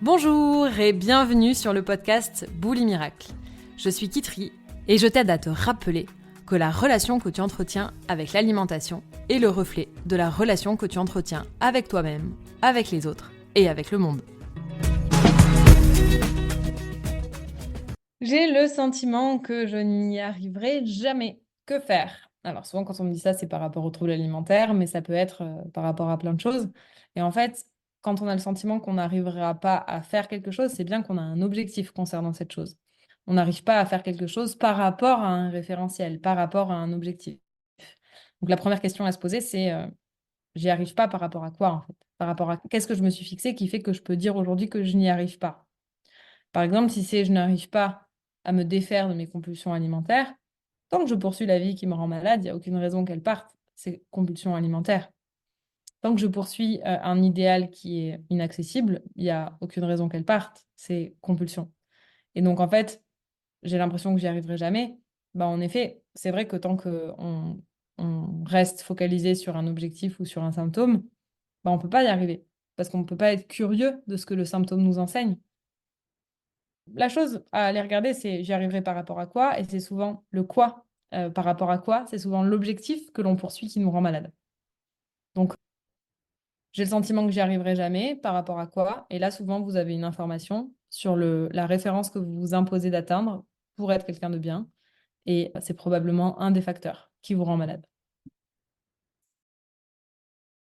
Bonjour et bienvenue sur le podcast Boulie Miracle. Je suis Kitri et je t'aide à te rappeler que la relation que tu entretiens avec l'alimentation est le reflet de la relation que tu entretiens avec toi-même, avec les autres et avec le monde. J'ai le sentiment que je n'y arriverai jamais. Que faire? Alors souvent quand on me dit ça, c'est par rapport aux troubles alimentaires, mais ça peut être par rapport à plein de choses. Et en fait, quand on a le sentiment qu'on n'arrivera pas à faire quelque chose, c'est bien qu'on a un objectif concernant cette chose. On n'arrive pas à faire quelque chose par rapport à un référentiel, par rapport à un objectif. Donc la première question à se poser, c'est j'y arrive pas par rapport à quoi en fait? Par rapport à qu'est-ce que je me suis fixé qui fait que je peux dire aujourd'hui que je n'y arrive pas? Par exemple, si c'est je n'arrive pas à me défaire de mes compulsions alimentaires, tant que je poursuis la vie qui me rend malade, il n'y a aucune raison qu'elle parte, ces compulsions alimentaires. Tant que je poursuis un idéal qui est inaccessible, il n'y a aucune raison qu'elle parte, ces compulsions. Et donc, en fait, j'ai l'impression que j'y arriverai jamais. Bah, en effet, c'est vrai que tant qu'on on reste focalisé sur un objectif ou sur un symptôme, bah, on ne peut pas y arriver. Parce qu'on ne peut pas être curieux de ce que le symptôme nous enseigne. La chose à aller regarder, c'est j'y arriverai par rapport à quoi? Et c'est souvent le quoi par rapport à quoi? C'est souvent l'objectif que l'on poursuit qui nous rend malade. Donc, j'ai le sentiment que j'y arriverai jamais par rapport à quoi? Et là, souvent, vous avez une information sur la référence que vous vous imposez d'atteindre pour être quelqu'un de bien. Et c'est probablement un des facteurs qui vous rend malade.